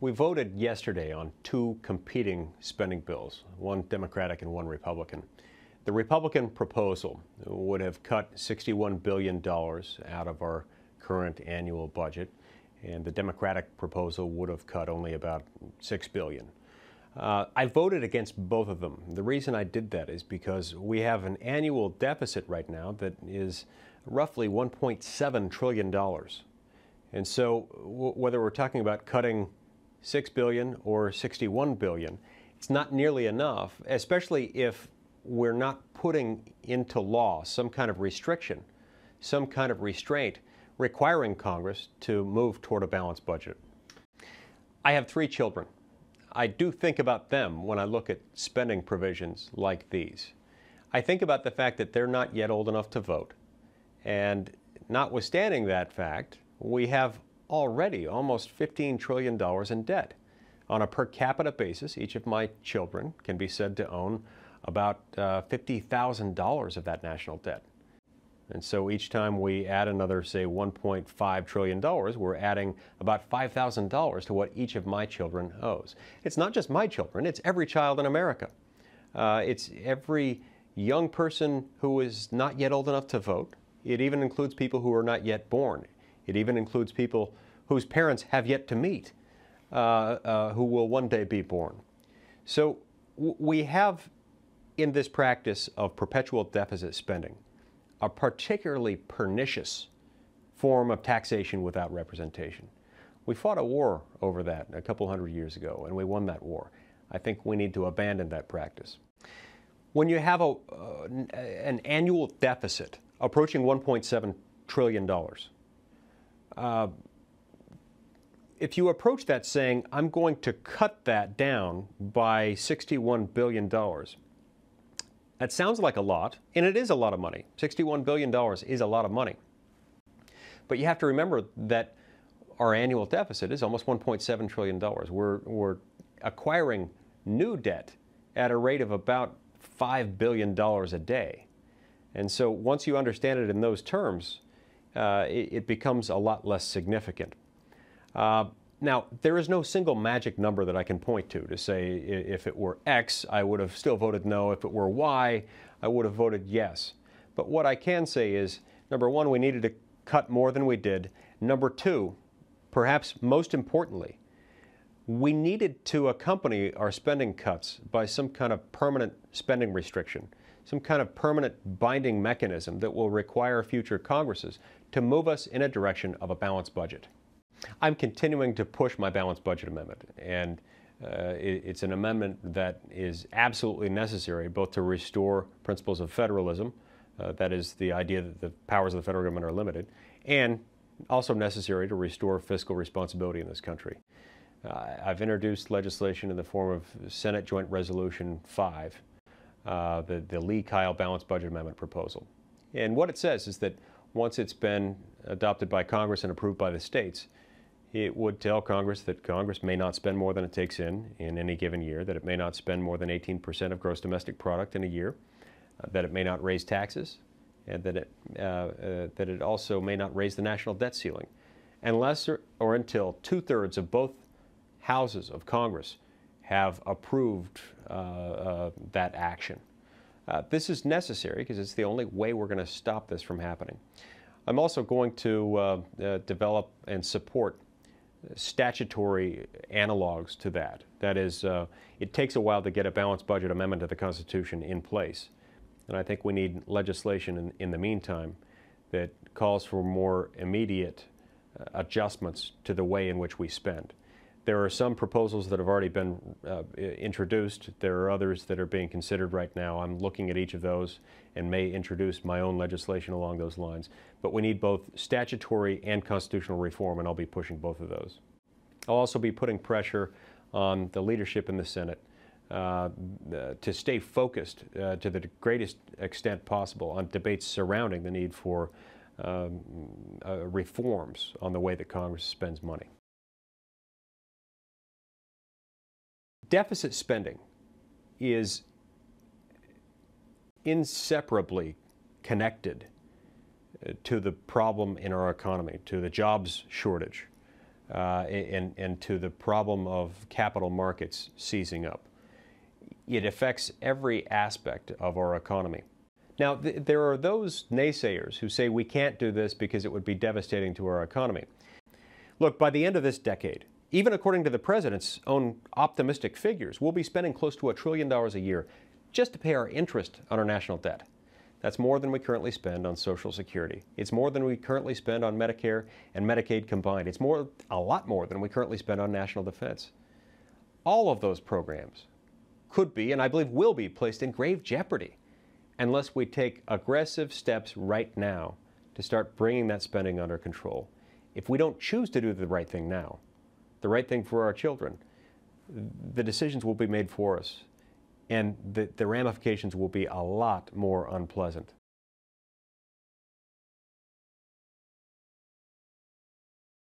We voted yesterday on two competing spending bills, one Democratic and one Republican. The Republican proposal would have cut $61 billion out of our current annual budget, and the Democratic proposal would have cut only about $6 billion. I voted against both of them. The reason I did that is because we have an annual deficit right now that is roughly $1.7 trillion. And so whether we're talking about cutting $6 billion or $61 billion, it's not nearly enough, especially if we're not putting into law some kind of restriction, some kind of restraint requiring Congress to move toward a balanced budget. I have 3 children. I do think about them when I look at spending provisions like these. I think about the fact that they're not yet old enough to vote. And notwithstanding that fact, we have already almost $15 trillion in debt. On a per capita basis, each of my children can be said to own about $50,000 of that national debt. And so each time we add another, say, $1.5 trillion, we're adding about $5,000 to what each of my children owes. It's not just my children, it's every child in America. It's every young person who is not yet old enough to vote. It even includes people who are not yet born. It even includes people whose parents have yet to meet, who will one day be born. So we have in this practice of perpetual deficit spending a particularly pernicious form of taxation without representation. We fought a war over that a couple hundred years ago, and we won that war. I think we need to abandon that practice. When you have an annual deficit approaching $1.7 trillion, if you approach that saying, I'm going to cut that down by $61 billion, that sounds like a lot, and it is a lot of money. $61 billion is a lot of money. But you have to remember that our annual deficit is almost $1.7 trillion. We're acquiring new debt at a rate of about $5 billion a day. And so once you understand it in those terms, it becomes a lot less significant. Now, there is no single magic number that I can point to say if it were X, I would have still voted no. If it were Y, I would have voted yes. But what I can say is, number one, we needed to cut more than we did. Number two, perhaps most importantly, we needed to accompany our spending cuts by some kind of permanent spending restriction, some kind of permanent binding mechanism that will require future Congresses to move us in a direction of a balanced budget. I'm continuing to push my balanced budget amendment, and it's an amendment that is absolutely necessary both to restore principles of federalism, that is the idea that the powers of the federal government are limited, and also necessary to restore fiscal responsibility in this country. I've introduced legislation in the form of Senate Joint Resolution 5, the Lee-Kyle Balanced Budget Amendment proposal. And what it says is that once it's been adopted by Congress and approved by the states, it would tell Congress that Congress may not spend more than it takes in any given year, that it may not spend more than 18% of gross domestic product in a year, that it may not raise taxes, and that it also may not raise the national debt ceiling, unless or until 2/3 of both houses of Congress have approved that action. This is necessary because it's the only way we're going to stop this from happening. I'm also going to develop and support statutory analogs to that. That is, it takes a while to get a balanced budget amendment to the Constitution in place. And I think we need legislation in the meantime that calls for more immediate adjustments to the way in which we spend. There are some proposals that have already been introduced. There are others that are being considered right now. I'm looking at each of those and may introduce my own legislation along those lines. But we need both statutory and constitutional reform, and I'll be pushing both of those. I'll also be putting pressure on the leadership in the Senate to stay focused to the greatest extent possible on debates surrounding the need for reforms on the way that Congress spends money. Deficit spending is inseparably connected to the problem in our economy, to the jobs shortage, and to the problem of capital markets seizing up. It affects every aspect of our economy. Now, there are those naysayers who say we can't do this because it would be devastating to our economy. Look, by the end of this decade, even according to the president's own optimistic figures, we'll be spending close to $1 trillion a year just to pay our interest on our national debt. That's more than we currently spend on Social Security. It's more than we currently spend on Medicare and Medicaid combined. It's a lot more than we currently spend on national defense. All of those programs could be, and I believe will be, placed in grave jeopardy unless we take aggressive steps right now to start bringing that spending under control. If we don't choose to do the right thing now, the right thing for our children, the decisions will be made for us, and the ramifications will be a lot more unpleasant.